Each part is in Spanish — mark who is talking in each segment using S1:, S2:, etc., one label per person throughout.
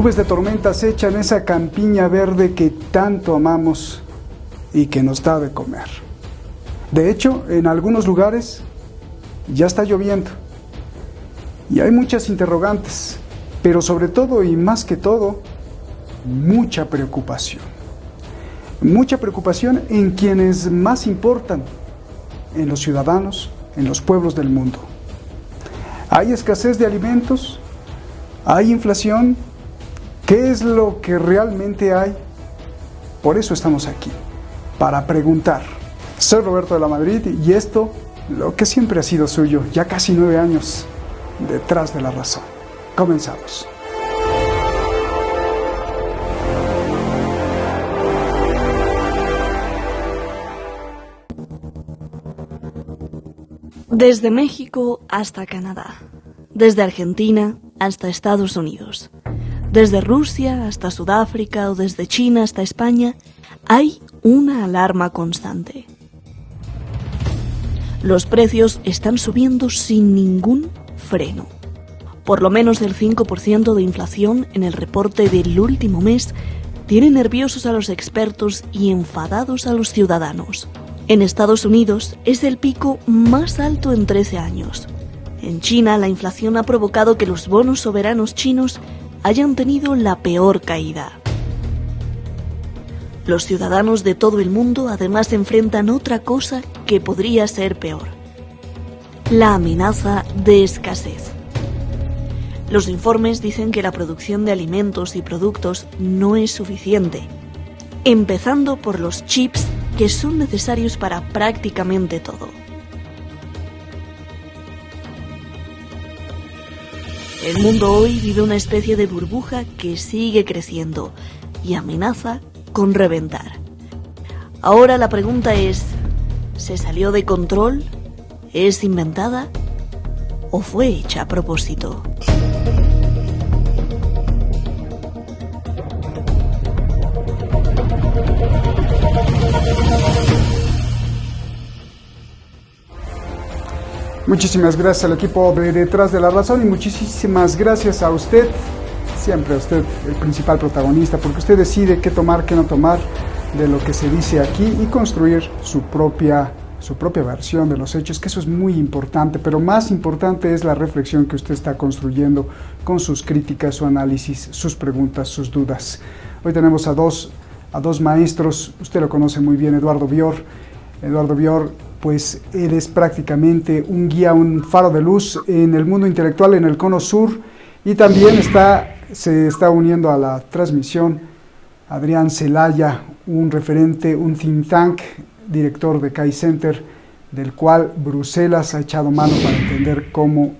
S1: Nubes de tormenta acechan esa campiña verde que tanto amamos y que nos da de comer. De hecho, en algunos lugares ya está lloviendo y hay muchas interrogantes, pero sobre todo y más que todo, mucha preocupación. Mucha preocupación en quienes más importan, en los ciudadanos, en los pueblos del mundo. Hay escasez de alimentos, hay inflación. ¿Qué es lo que realmente hay? Por eso estamos aquí, para preguntar. Soy Roberto de la Madrid y esto, lo que siempre ha sido suyo, ya casi 9 años, detrás de la razón. Comenzamos.
S2: Desde México hasta Canadá, desde Argentina hasta Estados Unidos, desde Rusia hasta Sudáfrica o desde China hasta España, hay una alarma constante. Los precios están subiendo sin ningún freno. Por lo menos el 5% de inflación en el reporte del último mes tiene nerviosos a los expertos y enfadados a los ciudadanos. En Estados Unidos es el pico más alto en 13 años. En China, la inflación ha provocado que los bonos soberanos chinos hayan tenido la peor caída. Los ciudadanos de todo el mundo además enfrentan otra cosa que podría ser peor: la amenaza de escasez. Los informes dicen que la producción de alimentos y productos no es suficiente, empezando por los chips que son necesarios para prácticamente todo. El mundo hoy vive una especie de burbuja que sigue creciendo y amenaza con reventar. Ahora la pregunta es: ¿se salió de control? ¿Es inventada? ¿O fue hecha a propósito?
S1: Muchísimas gracias al equipo de Detrás de la Razón y muchísimas gracias a usted, siempre a usted, el principal protagonista, porque usted decide qué tomar, qué no tomar de lo que se dice aquí y construir su propia versión de los hechos, que eso es muy importante, pero más importante es la reflexión que usted está construyendo con sus críticas, su análisis, sus preguntas, sus dudas. Hoy tenemos a dos maestros, usted lo conoce muy bien, Eduardo Bior. Eduardo Bior, pues él es prácticamente un guía, un faro de luz en el mundo intelectual en el Cono Sur, y también se está uniendo a la transmisión Adrián Celaya, un referente, un think tank, director de CAI Center, del cual Bruselas ha echado mano para entender cómo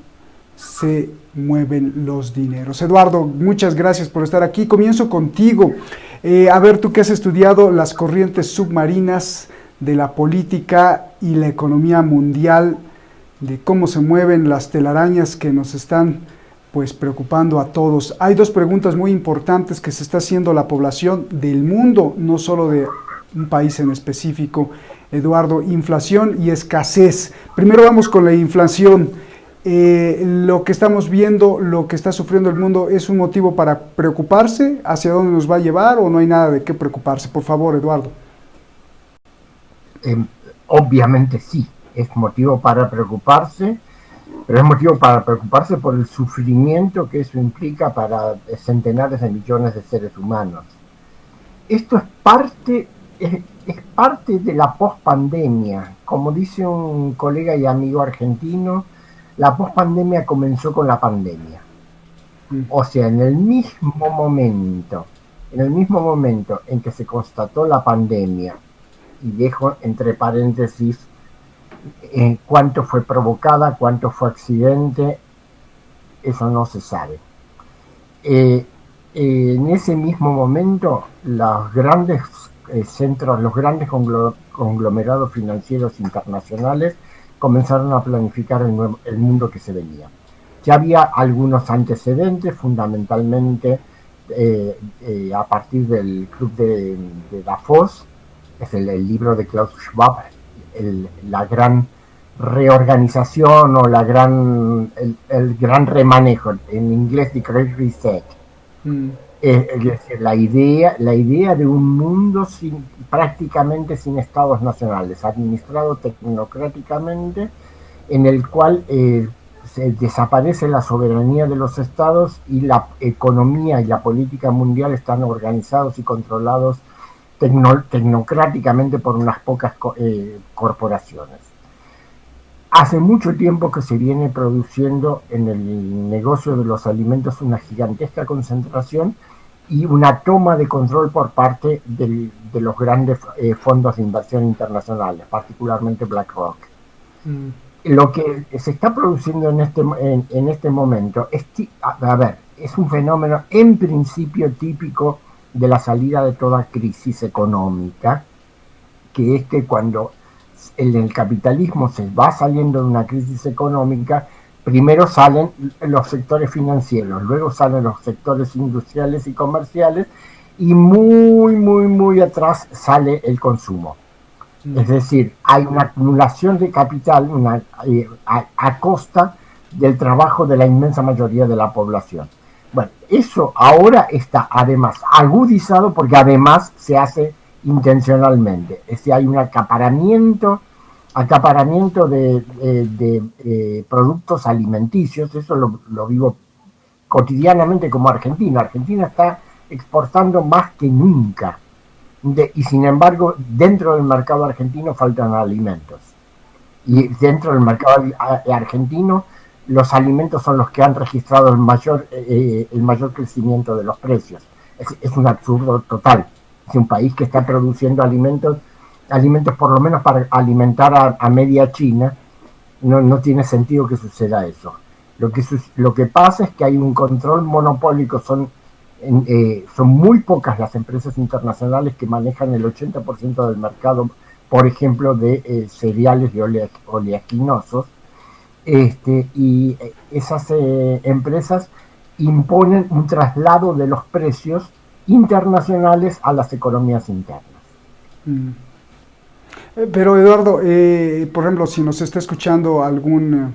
S1: se mueven los dineros. Eduardo, muchas gracias por estar aquí. Comienzo contigo. A ver, tú que has estudiado las corrientes submarinas de la política y la economía mundial, de cómo se mueven las telarañas que nos están pues preocupando a todos. Hay dos preguntas muy importantes que se está haciendo la población del mundo, no solo de un país en específico. Eduardo, inflación y escasez. Primero vamos con la inflación. Lo que estamos viendo, lo que está sufriendo el mundo, ¿es un motivo para preocuparse? ¿Hacia dónde nos va a llevar o no hay nada de qué preocuparse? Por favor, Eduardo.
S3: Obviamente sí, es motivo para preocuparse, pero es motivo para preocuparse por el sufrimiento que eso implica para centenares de millones de seres humanos. Esto es parte de la pospandemia. Como dice un colega y amigo argentino, la pospandemia comenzó con la pandemia. O sea, en el mismo momento en que se constató la pandemia, y dejo entre paréntesis cuánto fue provocada, cuánto fue accidente, eso no se sabe. En ese mismo momento, los grandes centros, los grandes conglomerados financieros internacionales comenzaron a planificar el mundo que se venía. Ya había algunos antecedentes, fundamentalmente a partir del club de Davos. Es el libro de Klaus Schwab, la gran reorganización o el gran remanejo, en inglés The Great Reset. Es decir, la idea de un mundo prácticamente sin estados nacionales, administrado tecnocráticamente, en el cual se desaparece la soberanía de los estados y la economía y la política mundial están organizados y controlados tecnocráticamente por unas pocas corporaciones. Hace mucho tiempo que se viene produciendo en el negocio de los alimentos una gigantesca concentración y una toma de control por parte de los grandes fondos de inversión internacionales, particularmente BlackRock. Lo que se está produciendo en este momento es un fenómeno en principio típico de la salida de toda crisis económica, que es que cuando en el capitalismo se va saliendo de una crisis económica, primero salen los sectores financieros, luego salen los sectores industriales y comerciales, y muy atrás sale el consumo. Es decir, hay una acumulación de capital a costa del trabajo de la inmensa mayoría de la población. Bueno, eso ahora está además agudizado porque además se hace intencionalmente. Es decir, hay un acaparamiento de productos alimenticios. Eso lo vivo cotidianamente como argentino. Argentina está exportando más que nunca. Y sin embargo, dentro del mercado argentino faltan alimentos. Y dentro del mercado argentino, los alimentos son los que han registrado el mayor crecimiento de los precios. Es un absurdo total. Es un país que está produciendo alimentos por lo menos para alimentar a media China. No tiene sentido que suceda eso. Lo que pasa es que hay un control monopólico, son muy pocas las empresas internacionales que manejan el 80% del mercado, por ejemplo, de cereales y oleaginosos, y esas empresas imponen un traslado de los precios internacionales a las economías internas.
S1: Pero Eduardo, por ejemplo, si nos está escuchando algún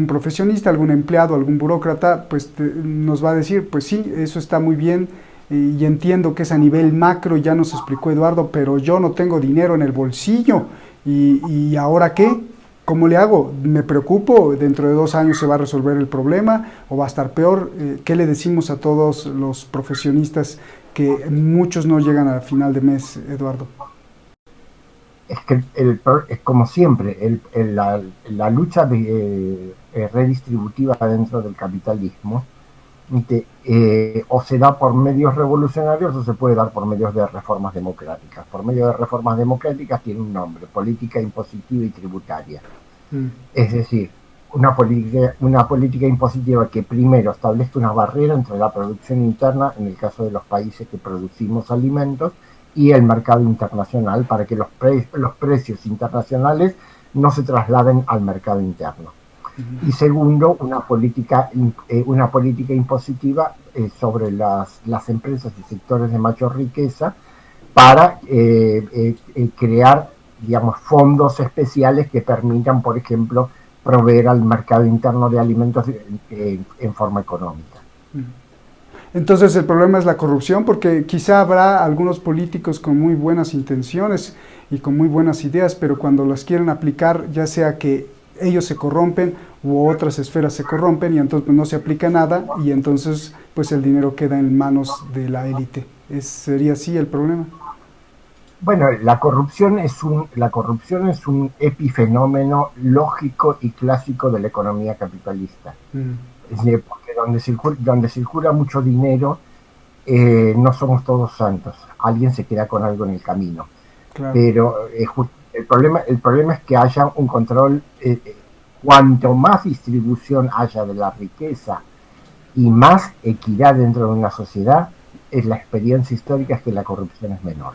S1: profesionista, algún empleado, algún burócrata, pues nos va a decir, pues sí, eso está muy bien y entiendo que es a nivel macro, ya nos explicó Eduardo, pero yo no tengo dinero en el bolsillo y ¿ahora qué? ¿Cómo le hago? ¿Me preocupo? ¿Dentro de 2 años se va a resolver el problema o va a estar peor? ¿Qué le decimos a todos los profesionistas que muchos no llegan al final de mes, Eduardo?
S3: Es que es como siempre, la lucha redistributiva dentro del capitalismo o se da por medios revolucionarios o se puede dar por medios de reformas democráticas. Por medio de reformas democráticas tiene un nombre: política impositiva y tributaria. Es decir, una política impositiva que primero establezca una barrera entre la producción interna, en el caso de los países que producimos alimentos, y el mercado internacional, para que los precios internacionales no se trasladen al mercado interno. Y segundo, una política impositiva sobre las empresas y sectores de mayor riqueza para crear, digamos, fondos especiales que permitan, por ejemplo, proveer al mercado interno de alimentos en forma económica.
S1: Entonces el problema es la corrupción, porque quizá habrá algunos políticos con muy buenas intenciones y con muy buenas ideas, pero cuando las quieren aplicar, ya sea que ellos se corrompen u otras esferas se corrompen y entonces pues, no se aplica nada y entonces pues el dinero queda en manos de la élite. ¿Sería así el problema?
S3: Bueno, la corrupción es un epifenómeno lógico y clásico de la economía capitalista. Es decir, porque donde circula mucho dinero, no somos todos santos. Alguien se queda con algo en el camino. Claro. Pero el problema es que haya un control. Cuanto más distribución haya de la riqueza y más equidad dentro de una sociedad, la experiencia histórica es que la corrupción es menor.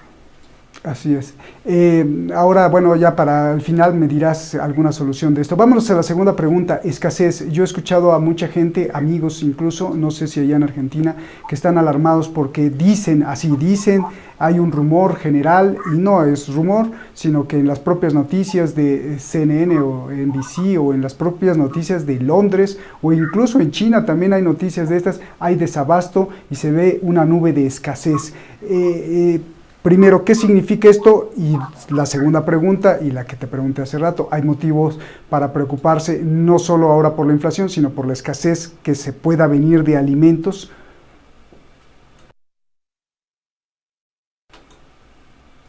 S1: Así es. Ahora, bueno, ya para el final me dirás alguna solución de esto. Vámonos a la segunda pregunta, escasez. Yo he escuchado a mucha gente, amigos incluso, no sé si allá en Argentina, que están alarmados porque dicen, así dicen, hay un rumor general, y no es rumor, sino que en las propias noticias de CNN o NBC o en las propias noticias de Londres o incluso en China también hay noticias de estas, hay desabasto y se ve una nube de escasez. Primero, ¿qué significa esto? Y la segunda pregunta, y la que te pregunté hace rato, ¿hay motivos para preocuparse no solo ahora por la inflación, sino por la escasez que se pueda venir de alimentos?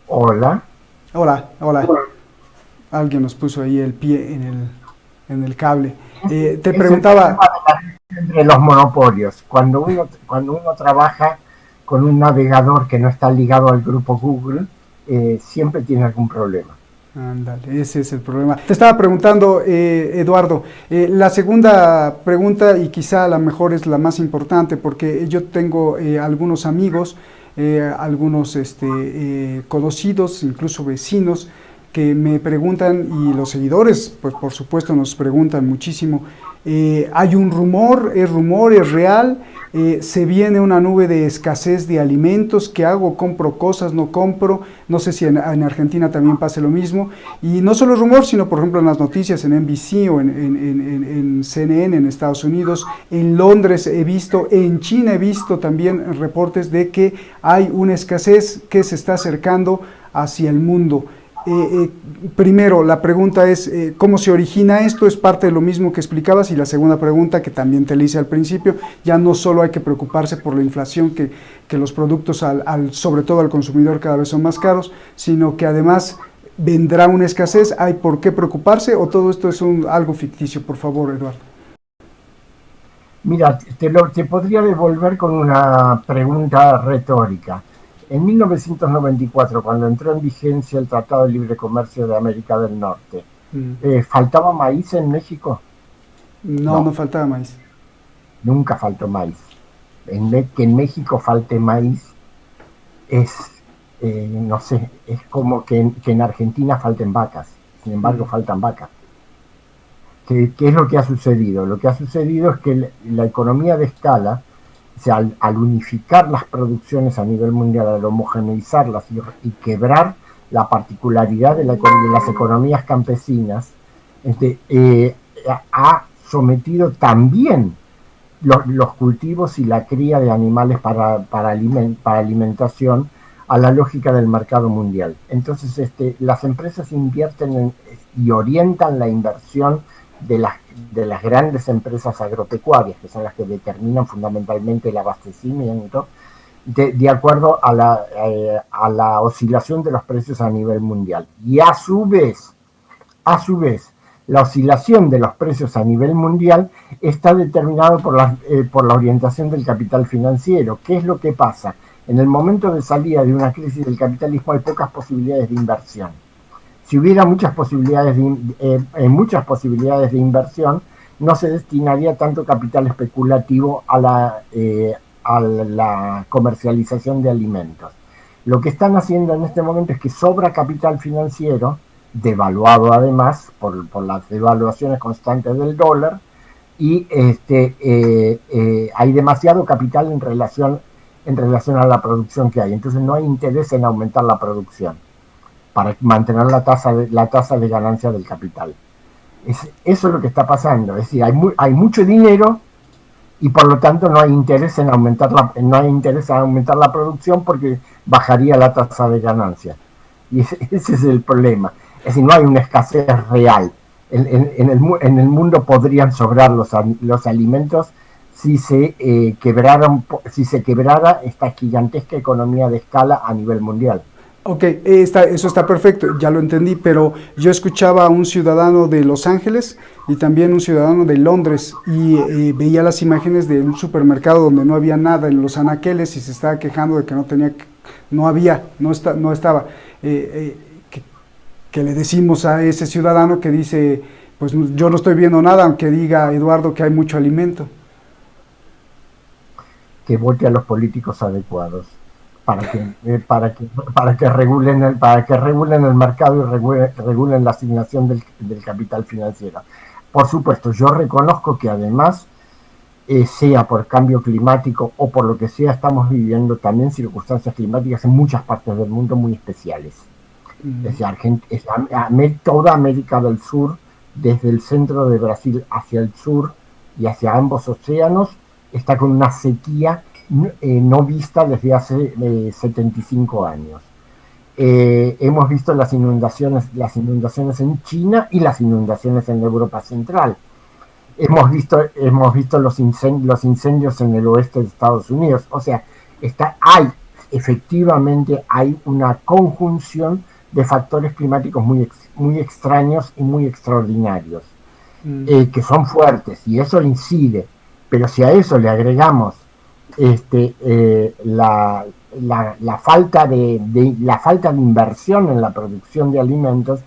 S3: Hola.
S1: Hola, hola. Alguien nos puso ahí el pie en el cable. Te
S3: Es el
S1: preguntaba...
S3: problema de la lucha entre los monopolios. Cuando uno trabaja con un navegador que no está ligado al grupo Google, siempre tiene algún problema.
S1: Ándale, ese es el problema. Te estaba preguntando, Eduardo, la segunda pregunta, y quizá a lo mejor es la más importante, porque yo tengo algunos amigos, algunos conocidos, incluso vecinos, que me preguntan, y los seguidores, pues por supuesto nos preguntan muchísimo, hay un rumor, es real, se viene una nube de escasez de alimentos, ¿qué hago? ¿Compro cosas? ¿No compro? No sé si en Argentina también pase lo mismo, y no solo rumor, sino por ejemplo en las noticias, en NBC o en CNN en Estados Unidos, en Londres he visto, en China he visto también reportes de que hay una escasez que se está acercando hacia el mundo. Primero, la pregunta es, ¿cómo se origina esto? Es parte de lo mismo que explicabas. Y la segunda pregunta, que también te la hice al principio, ya no solo hay que preocuparse por la inflación, que los productos, sobre todo al consumidor, cada vez son más caros, sino que además vendrá una escasez. ¿Hay por qué preocuparse o todo esto es algo ficticio? Por favor, Eduardo.
S3: Mira, te podría devolver con una pregunta retórica. En 1994, cuando entró en vigencia el Tratado de Libre Comercio de América del Norte, ¿faltaba maíz en México?
S1: No,
S3: No,
S1: no faltaba maíz.
S3: nunca faltó maíz. Que en México falte maíz es, no sé, es como que en Argentina falten vacas. Sin embargo, faltan vacas. ¿Qué es lo que ha sucedido? Lo que ha sucedido es que la economía de escala, o sea, al unificar las producciones a nivel mundial, al homogeneizarlas y quebrar la particularidad de las economías campesinas, ha sometido también los cultivos y la cría de animales para alimentación a la lógica del mercado mundial. Entonces, las empresas invierten y orientan la inversión de las grandes empresas agropecuarias, que son las que determinan fundamentalmente el abastecimiento, de acuerdo a la oscilación de los precios a nivel mundial. Y a su vez, la oscilación de los precios a nivel mundial está determinado por la orientación del capital financiero. ¿Qué es lo que pasa? En el momento de salida de una crisis del capitalismo hay pocas posibilidades de inversión. Si hubiera muchas posibilidades de inversión, no se destinaría tanto capital especulativo a la comercialización de alimentos. Lo que están haciendo en este momento es que sobra capital financiero, devaluado además por las devaluaciones constantes del dólar, y hay demasiado capital en relación a la producción que hay. Entonces no hay interés en aumentar la producción para mantener la tasa de ganancia del capital. Eso es lo que está pasando. Es decir, hay mucho dinero y por lo tanto no hay interés en aumentar la producción porque bajaría la tasa de ganancia. Y ese es el problema. Es decir, no hay una escasez real. En el mundo podrían sobrar los alimentos si se quebrara esta gigantesca economía de escala a nivel mundial.
S1: Ok, eso está perfecto, ya lo entendí, pero yo escuchaba a un ciudadano de Los Ángeles y también un ciudadano de Londres y veía las imágenes de un supermercado donde no había nada en los anaqueles y se estaba quejando de que no estaba. Que le decimos a ese ciudadano que dice, pues yo no estoy viendo nada, aunque diga Eduardo que hay mucho alimento.
S3: Que vote a los políticos adecuados. para que regulen el mercado y regulen la asignación del capital financiero. Por supuesto, yo reconozco que además, sea por cambio climático o por lo que sea, estamos viviendo también circunstancias climáticas en muchas partes del mundo muy especiales. Es decir, toda América del Sur, desde el centro de Brasil hacia el sur y hacia ambos océanos, está con una sequía no vista desde hace 75 años. Hemos visto las inundaciones en China y las inundaciones en Europa Central. Hemos visto los incendios en el oeste de Estados Unidos. O sea, efectivamente hay una conjunción de factores climáticos muy extraños y muy extraordinarios, que son fuertes, y eso incide. Pero si a eso le agregamos la falta de inversión en la producción de alimentos,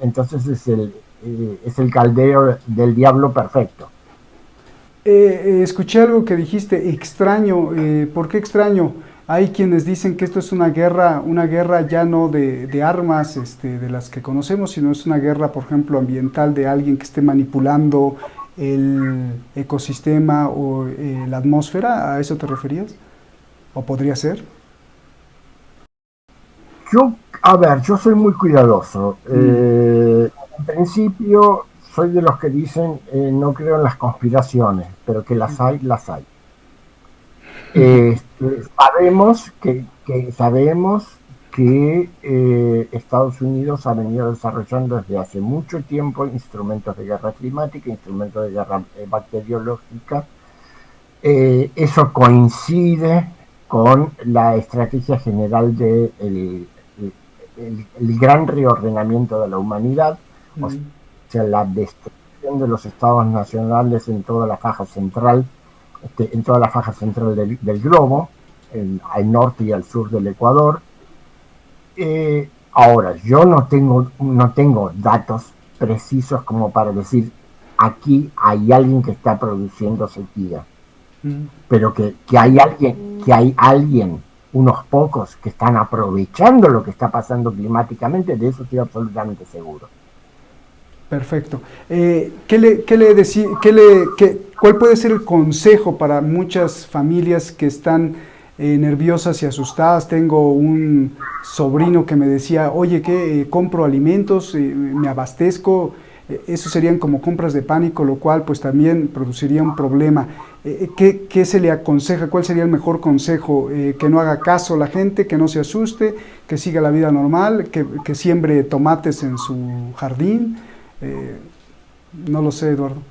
S3: entonces es el caldero del diablo perfecto.
S1: Escuché algo que dijiste, extraño. ¿Por qué extraño? Hay quienes dicen que esto es una guerra ya no de armas de las que conocemos, sino es una guerra, por ejemplo, ambiental, de alguien que esté manipulando el ecosistema o la atmósfera. ¿A eso te referías? ¿O podría ser?
S3: Yo soy muy cuidadoso. En principio, soy de los que dicen no creo en las conspiraciones, pero que las hay, las hay. Sabemos que Estados Unidos ha venido desarrollando desde hace mucho tiempo instrumentos de guerra climática, instrumentos de guerra bacteriológica. Eso coincide con la estrategia general de el gran reordenamiento de la humanidad, o sea, la destrucción de los estados nacionales en toda la faja central, del globo, al norte y al sur del Ecuador. Ahora, yo no tengo datos precisos como para decir aquí hay alguien que está produciendo sequía, pero que hay alguien, unos pocos que están aprovechando lo que está pasando climáticamente, de eso estoy absolutamente seguro.
S1: Perfecto. ¿Cuál puede ser el consejo para muchas familias que están nerviosas y asustadas? Tengo un sobrino que me decía, oye, ¿qué? Compro alimentos, me abastezco. Eso serían como compras de pánico, lo cual pues también produciría un problema. ¿Qué se le aconseja? ¿Cuál sería el mejor consejo? Que no haga caso la gente, que no se asuste, que siga la vida normal, que siembre tomates en su jardín. No lo sé, Eduardo.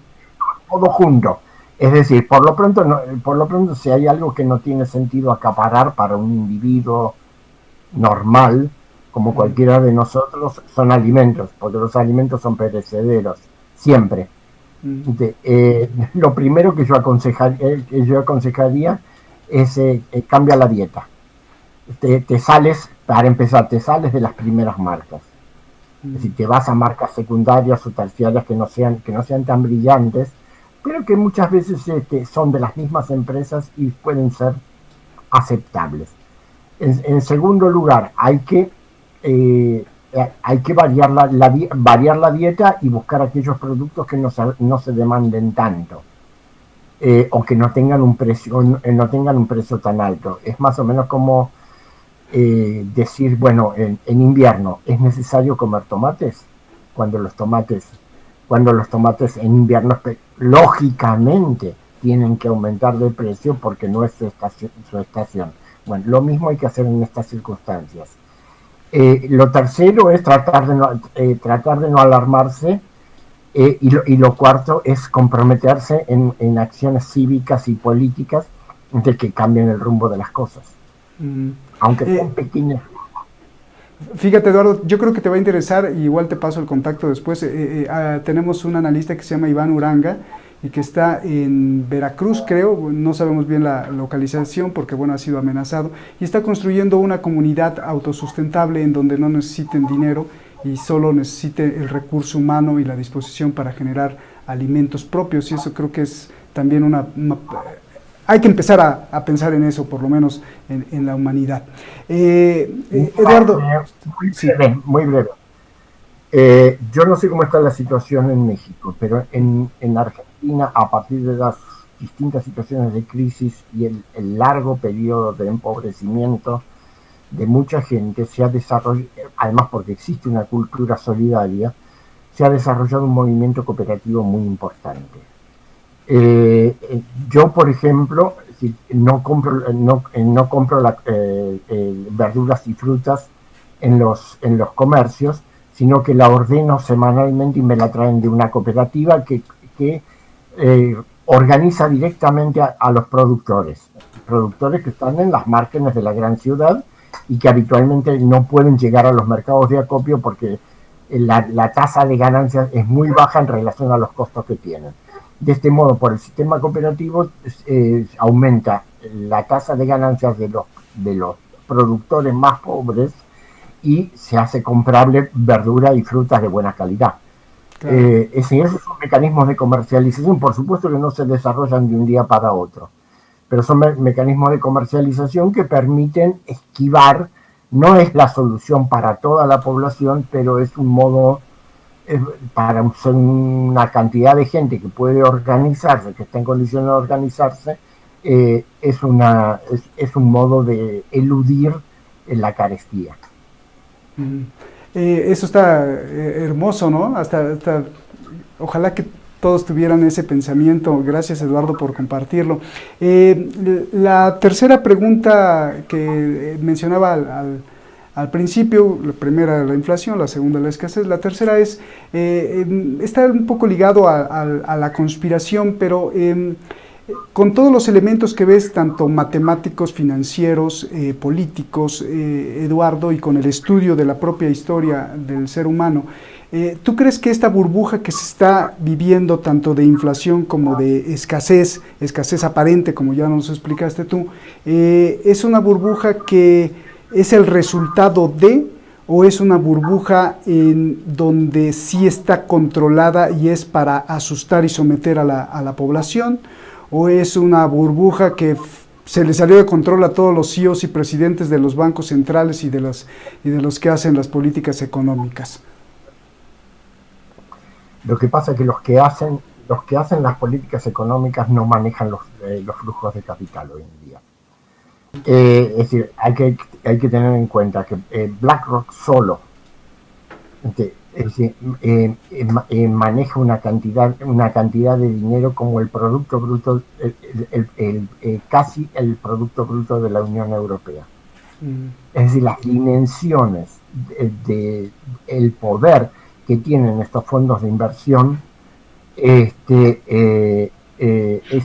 S3: Todo junto. Es decir, por lo pronto, si hay algo que no tiene sentido acaparar para un individuo normal, como cualquiera de nosotros, son alimentos, porque los alimentos son perecederos, siempre. Lo primero que yo aconsejaría es cambia la dieta. Para empezar, te sales de las primeras marcas. Es decir, te vas a marcas secundarias o terciarias que no sean tan brillantes, pero que muchas veces son de las mismas empresas y pueden ser aceptables. En segundo lugar, hay que variar la dieta y buscar aquellos productos que no se demanden tanto, o que no tengan un precio tan alto. Es más o menos como decir, bueno, en invierno es necesario comer tomates, cuando los tomates en invierno lógicamente tienen que aumentar de precio porque no es su estación. Bueno, lo mismo hay que hacer en estas circunstancias. Lo tercero es tratar de no alarmarse, y lo cuarto es comprometerse en acciones cívicas y políticas de que cambien el rumbo de las cosas. Aunque sean pequeñas.
S1: Fíjate, Eduardo, yo creo que te va a interesar, y igual te paso el contacto después. Tenemos un analista que se llama Iván Uranga y que está en Veracruz, creo, no sabemos bien la localización porque, bueno, ha sido amenazado, y está construyendo una comunidad autosustentable en donde no necesiten dinero y solo necesite el recurso humano y la disposición para generar alimentos propios, y eso creo que es también hay que empezar a pensar en eso, por lo menos en la humanidad. Eduardo.
S3: Muy
S1: Sí.
S3: breve, muy breve. Yo no sé cómo está la situación en México, pero en Argentina, a partir de las distintas situaciones de crisis y el largo periodo de empobrecimiento de mucha gente, se ha desarrollado, además porque existe una cultura solidaria, se ha desarrollado un movimiento cooperativo muy importante. Yo, por ejemplo, no compro, no compro verduras y frutas en los comercios, sino que la ordeno semanalmente y me la traen de una cooperativa que organiza directamente a los productores que están en las márgenes de la gran ciudad y que habitualmente no pueden llegar a los mercados de acopio porque la tasa de ganancias es muy baja en relación a los costos que tienen. De este modo, por el sistema cooperativo aumenta la tasa de ganancias de los productores más pobres y se hace comprable verdura y frutas de buena calidad. Claro. Esos son mecanismos de comercialización, por supuesto que no se desarrollan de un día para otro, pero son mecanismos de comercialización que permiten esquivar, no es la solución para toda la población, pero es un modo para una cantidad de gente que puede organizarse, que está en condiciones de organizarse, es un modo de eludir la carestía.
S1: Eso está hermoso, ¿no? Hasta ojalá que todos tuvieran ese pensamiento. Gracias, Eduardo, por compartirlo. La tercera pregunta que mencionaba al principio, la primera la inflación, la segunda la escasez, la tercera es, está un poco ligado a la conspiración, pero con todos los elementos que ves, tanto matemáticos, financieros, políticos, Eduardo, y con el estudio de la propia historia del ser humano, ¿tú crees que esta burbuja que se está viviendo, tanto de inflación como de escasez aparente, como ya nos explicaste tú, es una burbuja que es el resultado de, o es una burbuja en donde sí está controlada y es para asustar y someter a la población, o es una burbuja que se le salió de control a todos los CEOs y presidentes de los bancos centrales y de los que hacen las políticas económicas?
S3: Lo que pasa es que los que hacen las políticas económicas no manejan los flujos de capital hoy en día. Es decir, hay que tener en cuenta que BlackRock solo maneja una cantidad de dinero como el producto bruto, casi el producto bruto de la Unión Europea. Es decir, las dimensiones del poder que tienen estos fondos de inversión es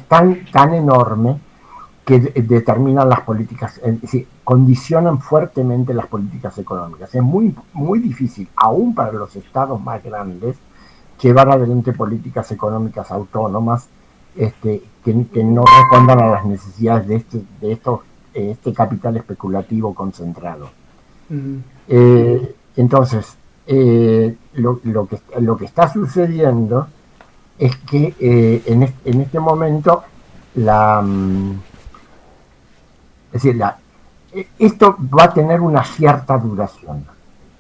S3: tan enorme que determinan las políticas, es decir, condicionan fuertemente las políticas económicas. Es muy, muy difícil, aún para los estados más grandes, llevar adelante políticas económicas autónomas que no respondan a las necesidades de este capital especulativo concentrado. Entonces, lo que está sucediendo es que en este momento es decir, esto va a tener una cierta duración.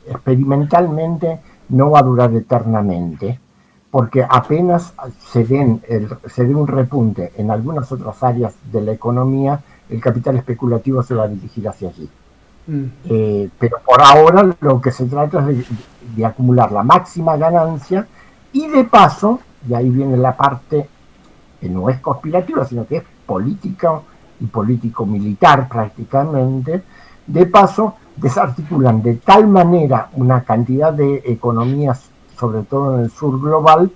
S3: Experimentalmente no va a durar eternamente, porque apenas se dé un repunte en algunas otras áreas de la economía, el capital especulativo se va a dirigir hacia allí. Pero por ahora lo que se trata es de acumular la máxima ganancia y de paso, y ahí viene la parte que no es conspirativa, sino que es política y político-militar prácticamente, de paso desarticulan de tal manera una cantidad de economías, sobre todo en el sur global,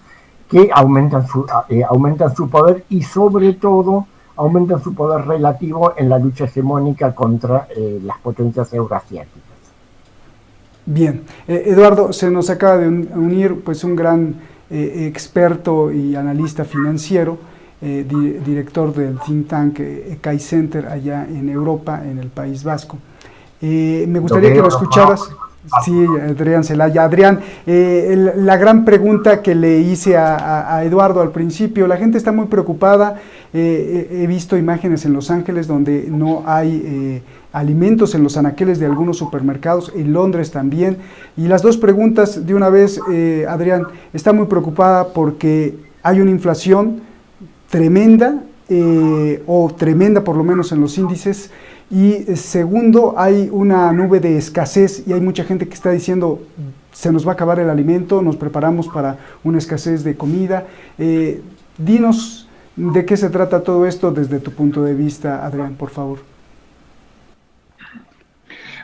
S3: que aumentan su poder y sobre todo aumentan su poder relativo en la lucha hegemónica contra las potencias eurasiáticas.
S1: Bien, Eduardo, se nos acaba de unir pues un gran experto y analista financiero, director del think tank Kai Center allá en Europa, en el País Vasco. Me gustaría que lo escucharas. Sí, Adrián Celaya. Adrián, la gran pregunta que le hice a Eduardo al principio, la gente está muy preocupada. He visto imágenes en Los Ángeles donde no hay alimentos en los anaqueles de algunos supermercados, en Londres también. Y las dos preguntas de una vez, Adrián, está muy preocupada porque hay una inflación tremenda, o tremenda por lo menos en los índices. Y segundo, hay una nube de escasez y hay mucha gente que está diciendo se nos va a acabar el alimento, nos preparamos para una escasez de comida. Dinos de qué se trata todo esto desde tu punto de vista, Adrián, por favor.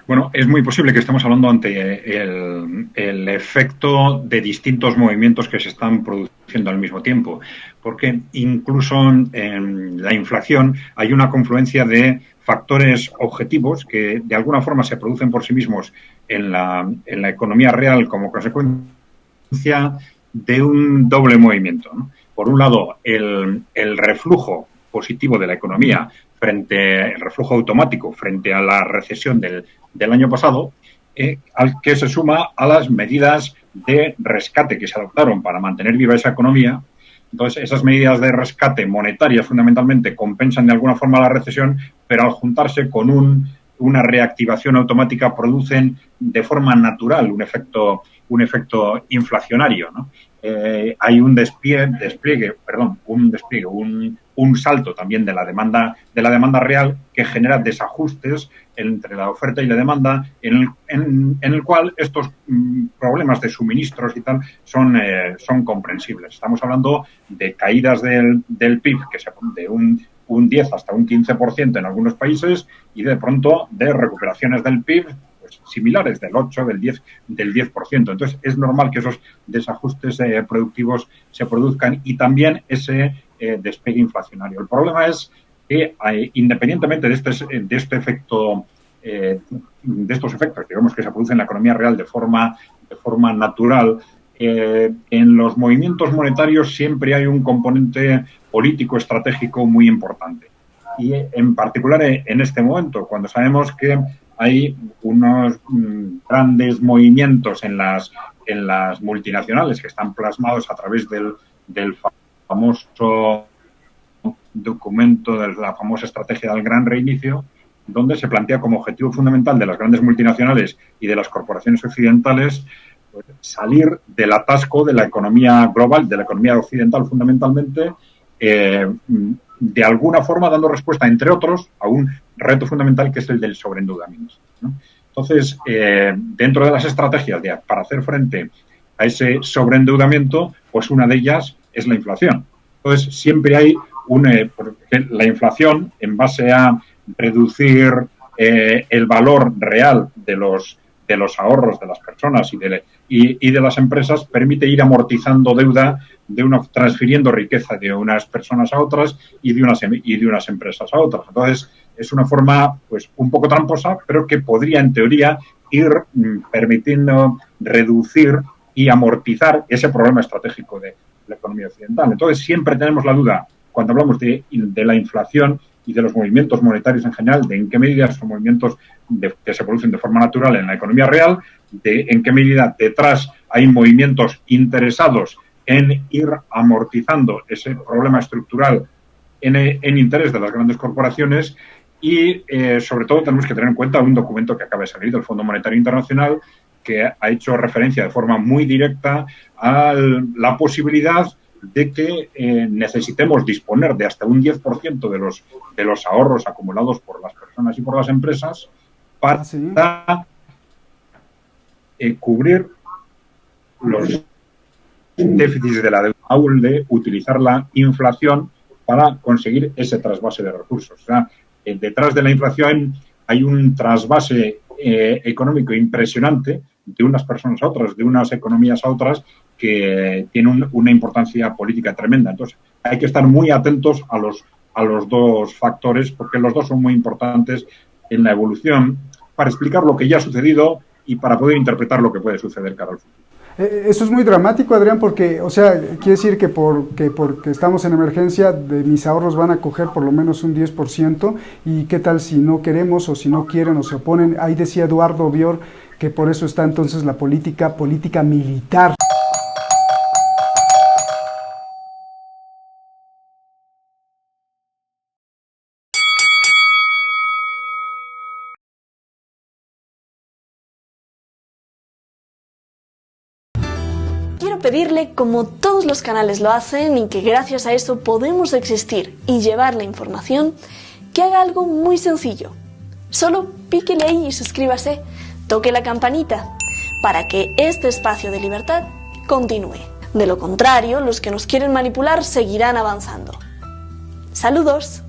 S4: Bueno, es muy posible que estemos hablando ante el efecto de distintos movimientos que se están produciendo al mismo tiempo, porque incluso en la inflación hay una confluencia de factores objetivos que de alguna forma se producen por sí mismos en la economía real como consecuencia de un doble movimiento, ¿no? Por un lado, el reflujo positivo de la economía el reflujo automático frente a la recesión del año pasado, al que se suma a las medidas de rescate que se adoptaron para mantener viva esa economía. Entonces, esas medidas de rescate monetarias fundamentalmente compensan de alguna forma la recesión, pero al juntarse con una reactivación automática producen de forma natural un efecto inflacionario, ¿no? Hay un salto también de la demanda real que genera desajustes entre la oferta y la demanda, en el cual estos problemas de suministros y tal son comprensibles. Estamos hablando de caídas del PIB de un 10 hasta un 15% en algunos países y de pronto de recuperaciones del PIB similares, del 8, del 10%. Entonces, es normal que esos desajustes productivos se produzcan y también ese despegue inflacionario. El problema es que, independientemente de este efecto, de estos efectos, digamos, que se producen en la economía real de forma natural, en los movimientos monetarios siempre hay un componente político estratégico muy importante. Y en particular en este momento, cuando sabemos que hay unos grandes movimientos en las multinacionales que están plasmados a través del famoso documento, de la famosa estrategia del gran reinicio, donde se plantea como objetivo fundamental de las grandes multinacionales y de las corporaciones occidentales pues, salir del atasco de la economía global, de la economía occidental fundamentalmente, de alguna forma dando respuesta, entre otros, a un reto fundamental que es el del sobreendeudamiento, ¿no? Entonces, dentro de las estrategias para hacer frente a ese sobreendeudamiento, pues una de ellas es la inflación. Entonces, siempre hay la inflación, en base a reducir el valor real de los ahorros de las personas y de las empresas, permite ir amortizando deuda transfiriendo riqueza de unas personas a otras y de unas empresas a otras. Entonces, es una forma pues un poco tramposa, pero que podría, en teoría, ir permitiendo reducir y amortizar ese problema estratégico de la economía occidental. Entonces, siempre tenemos la duda, cuando hablamos de la inflación y de los movimientos monetarios en general, de en qué medida son movimientos que se producen de forma natural en la economía real, de en qué medida detrás hay movimientos interesados en ir amortizando ese problema estructural en interés de las grandes corporaciones y, sobre todo, tenemos que tener en cuenta un documento que acaba de salir del Fondo Monetario Internacional que ha hecho referencia de forma muy directa a la posibilidad de que necesitemos disponer de hasta un 10% de los ahorros acumulados por las personas y por las empresas para cubrir los déficits de la deuda, de utilizar la inflación para conseguir ese trasvase de recursos. O sea, detrás de la inflación hay un trasvase económico impresionante de unas personas a otras, de unas economías a otras, que tiene una importancia política tremenda. Entonces, hay que estar muy atentos a los dos factores, porque los dos son muy importantes en la evolución para explicar lo que ya ha sucedido y para poder interpretar lo que puede suceder cara al futuro.
S1: Eso es muy dramático, Adrián, porque, o sea, quiere decir que porque estamos en emergencia, de mis ahorros van a coger por lo menos un 10%, y qué tal si no queremos o si no quieren o se oponen. Ahí decía Eduardo Bior que por eso está entonces la política militar.
S2: Quiero pedirle, como todos los canales lo hacen y que gracias a eso podemos existir y llevar la información, que haga algo muy sencillo. Solo píquele ahí y suscríbase, toque la campanita, para que este espacio de libertad continúe. De lo contrario, los que nos quieren manipular seguirán avanzando. ¡Saludos!